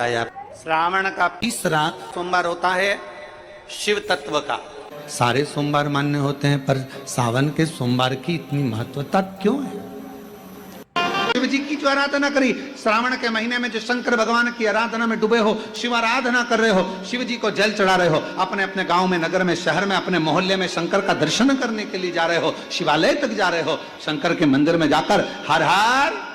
आया। श्रावण का तीसरा सोमवार होता है शिव तत्व का। सारे सोमवार मान्य होते हैं, पर सावन के सोमवार की इतनी महत्वता क्यों है? शिव जी की जो आराधना करी, श्रावण के महीने में जो शंकर भगवान की आराधना में डूबे हो, शिव आराधना कर रहे हो, शिव जी को जल चढ़ा रहे हो, अपने अपने गांव में, नगर में, शहर में, अपने मोहल्ले में शंकर का दर्शन करने के लिए जा रहे हो, शिवालय तक जा रहे हो, शंकर के मंदिर में जाकर हर हर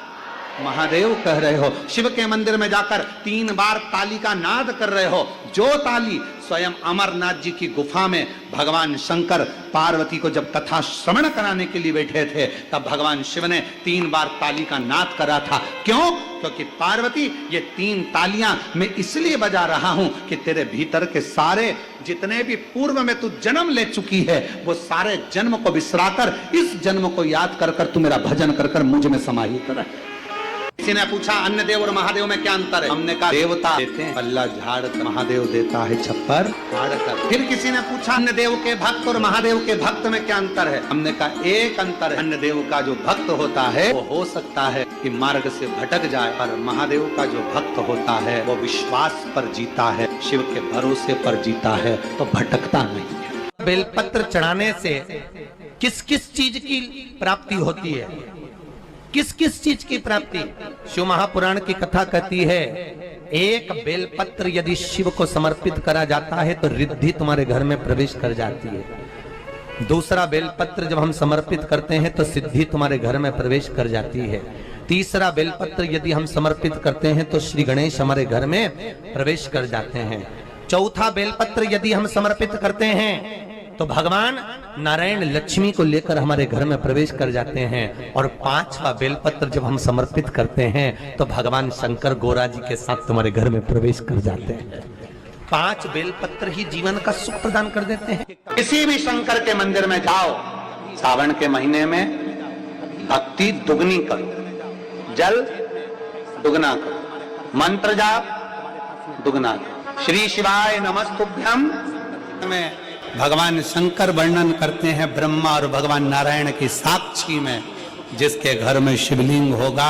महादेव कह रहे हो, शिव के मंदिर में जाकर 3 बार ताली का नाद कर रहे हो। जो ताली स्वयं अमरनाथ जी की गुफा में भगवान शंकर पार्वती को जब कथा श्रवण कराने के लिए बैठे थे, तब भगवान शिव ने 3 बार ताली का नाद करा था। क्यों? क्योंकि पार्वती, ये 3 तालियां मैं इसलिए बजा रहा हूं कि तेरे भीतर के सारे जितने भी पूर्व में तू जन्म ले चुकी है, वो सारे जन्म को बिसराकर इस जन्म को याद कर कर तू मेरा भजन कर कर मुझ में समाहित रहे। किसी ने पूछा अन्य देव और महादेव में क्या अंतर है? हमने कहा देवता देते हैं पल्ला झाड़, महादेव देता है छप्पर फाड़ कर। फिर किसी ने पूछा अन्य देव के भक्त और महादेव के भक्त में क्या अंतर है? हमने कहा एक अंतर है, अन्य देव का जो भक्त होता है वो हो सकता है कि मार्ग से भटक जाए, पर महादेव का जो भक्त होता है वो विश्वास पर जीता है, शिव के भरोसे पर जीता है, तो भटकता नहीं है। बेलपत्र चढ़ाने से किस किस चीज की प्राप्ति होती है? किस किस चीज की प्राप्ति? शिव महापुराण की कथा कहती है, एक बेलपत्र यदि शिव को समर्पित करा जाता है तो रिद्धि तुम्हारे घर में प्रवेश कर जाती है। दूसरा बेलपत्र जब हम समर्पित करते हैं तो सिद्धि तुम्हारे घर में प्रवेश कर जाती है। तीसरा बेलपत्र यदि हम समर्पित करते हैं तो श्री गणेश हमारे घर में प्रवेश कर जाते हैं। चौथा बेलपत्र यदि हम समर्पित करते हैं तो भगवान नारायण लक्ष्मी को लेकर हमारे घर में प्रवेश कर जाते हैं। और 5वां बेलपत्र जब हम समर्पित करते हैं तो भगवान शंकर गोरा जी के साथ तुम्हारे घर में प्रवेश कर जाते हैं। 5 बेलपत्र ही जीवन का सुख प्रदान कर देते हैं। किसी भी शंकर के मंदिर में जाओ, सावन के महीने में भक्ति दुगनी करो, जल दुगना करो, मंत्र जाप दुगना करो। श्री शिवाय नमस्तुभ्यम में भगवान शंकर वर्णन करते हैं ब्रह्मा और भगवान नारायण की साक्षी में, जिसके घर में शिवलिंग होगा,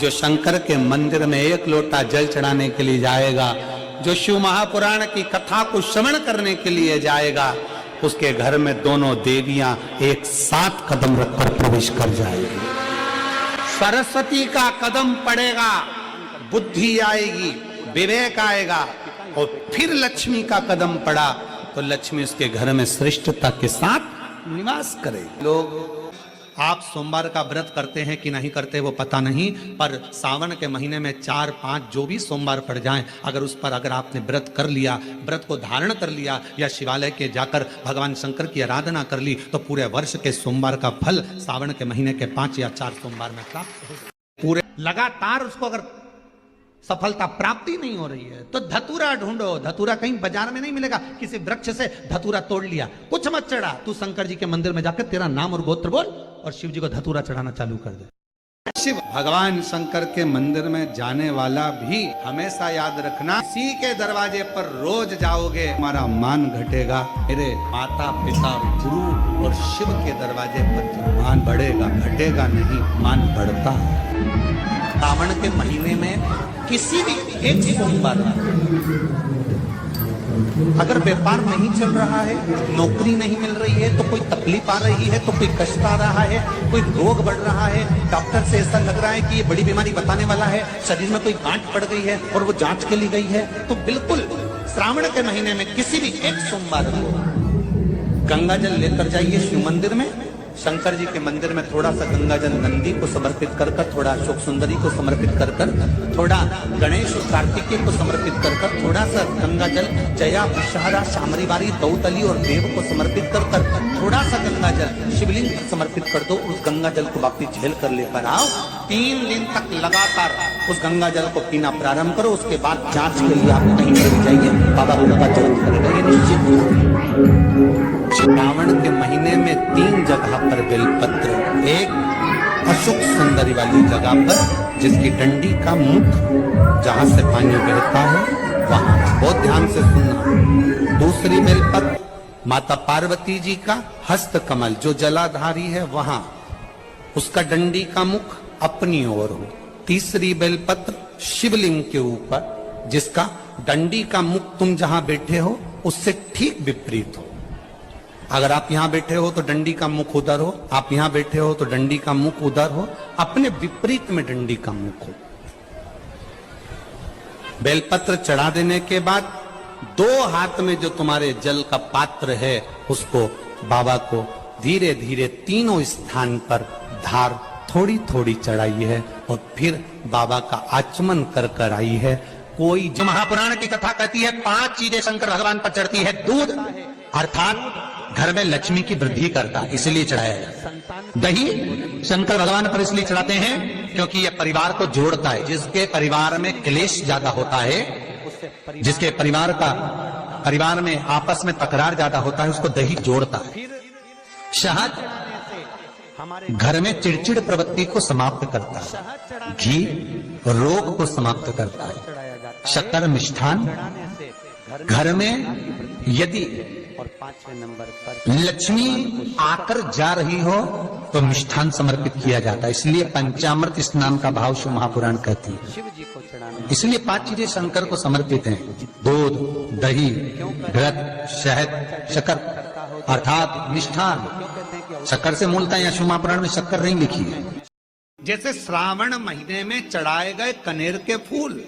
जो शंकर के मंदिर में 1 लोटा जल चढ़ाने के लिए जाएगा, जो शिव महापुराण की कथा को श्रवण करने के लिए जाएगा, उसके घर में दोनों देवियां एक साथ कदम रखकर प्रवेश कर जाएगी। सरस्वती का कदम पड़ेगा, बुद्धि आएगी, विवेक आएगा, और फिर लक्ष्मी का कदम पड़ा तो लक्ष्मी उसके घर में श्रेष्ठता के साथ निवास करे। लोग आप सोमवार का व्रत करते हैं कि नहीं करते वो पता नहीं, पर सावन के महीने में 4, 5 जो भी सोमवार पड़ जाएं, अगर उस पर अगर आपने व्रत कर लिया, व्रत को धारण कर लिया, या शिवालय के जाकर भगवान शंकर की आराधना कर ली, तो पूरे वर्ष के सोमवार का फल सावन के महीने के 5 या 4 सोमवार में प्राप्त हो। पूरे लगातार उसको अगर सफलता प्राप्ति नहीं हो रही है तो धतूरा ढूंढो। धतूरा कहीं बाजार में नहीं मिलेगा, किसी वृक्ष से धतूरा तोड़ लिया, कुछ मत चढ़ा, तू शंकर जी के मंदिर में जाकर तेरा नाम और गोत्र बोल और शिव जी को धतूरा चढ़ाना चालू कर दे। शिव भगवान शंकर के मंदिर में जाने वाला भी हमेशा याद रखना, इसी के दरवाजे पर रोज जाओगे हमारा मान घटेगा। मेरे माता पिता गुरु और शिव के दरवाजे पर मान बढ़ेगा, घटेगा नहीं, मान बढ़ता है। सावन के महीने में किसी भी एक सोमवार अगर व्यापार नहीं चल रहा है, नौकरी नहीं मिल रही है, तो कोई तकलीफ आ रही है, तो कोई कष्ट आ रहा है, कोई रोग बढ़ रहा है, डॉक्टर से ऐसा लग रहा है कि ये बड़ी बीमारी बताने वाला है, शरीर में कोई गांठ पड़ गई है और वो जांच के लिए गई है, तो बिल्कुल श्रावण के महीने में किसी भी एक सोमवार को गंगा जल लेकर जाइए शिव मंदिर में। शंकर जी के मंदिर में थोड़ा सा गंगा जल नंदी को समर्पित कर कर, थोड़ा अशोक सुंदरी को समर्पित कर कर, थोड़ा गणेश और कार्तिकेय को समर्पित कर कर, थोड़ा सा गंगा जल जया विषहरा शामरीवारी दौतली और देव को समर्पित कर कर, थोड़ा सा गंगा जल शिवलिंग को समर्पित कर दो। उस गंगा जल को वापस झेल कर लेकर आओ। 3 दिन तक लगातार उस गंगा जल को पीना प्रारंभ करो। उसके बाद जांच के लिए आप कहीं पर भी जाइए, बाबा का जल करेगा, ये निश्चित। श्रावण के महीने में 3 जगह पर बेलपत्र, एक अशोक सुंदरी वाली जगह पर जिसकी डंडी का मुख जहां से पानी बहता है वहां, बहुत ध्यान से सुनना। दूसरी बेलपत्र माता पार्वती जी का हस्त कमल जो जलाधारी है वहां, उसका डंडी का मुख अपनी ओर हो। तीसरी बेलपत्र शिवलिंग के ऊपर, जिसका डंडी का मुख तुम जहां बैठे हो उससे ठीक विपरीत हो। अगर आप यहां बैठे हो तो डंडी का मुख उधर हो, आप यहां बैठे हो तो डंडी का मुख उधर हो, अपने विपरीत में डंडी का मुख हो। बेलपत्र चढ़ा देने के बाद 2 हाथ में जो तुम्हारे जल का पात्र है उसको बाबा को धीरे धीरे तीनों स्थान पर धार थोड़ी थोड़ी चढ़ाई है और फिर बाबा का आचमन कर कर आई है। कोई जो महापुराण की कथा कहती है 5 चीजें शंकर भगवान पर चढ़ती है। दूध अर्थात घर में लक्ष्मी की वृद्धि करता, इसलिए चढ़ाया जाता है। दही शंकर भगवान पर इसलिए चढ़ाते हैं क्योंकि यह परिवार को जोड़ता है। जिसके परिवार में क्लेश ज्यादा होता है, जिसके परिवार में आपस में तकरार ज्यादा होता है, उसको दही जोड़ता है। शहद घर में चिड़चिड़ प्रवृत्ति को समाप्त करता है। घी रोग को समाप्त करता है। शक्कर मिष्ठान घर में यदि और 5वें नंबर पर लक्ष्मी आकर जा रही हो तो मिष्ठान समर्पित किया जाता है। इसलिए पंचामृत स्नान का भाव शिव महापुराण कहती है। इसलिए 5 चीजें शंकर को समर्पित हैं। दूध, दही, घृत, शहद, शक्कर अर्थात मिष्ठान। शक्कर से मूलता या शिव महापुराण में शक्कर नहीं लिखी है। जैसे श्रावण महीने में चढ़ाए गए कनेर के फूल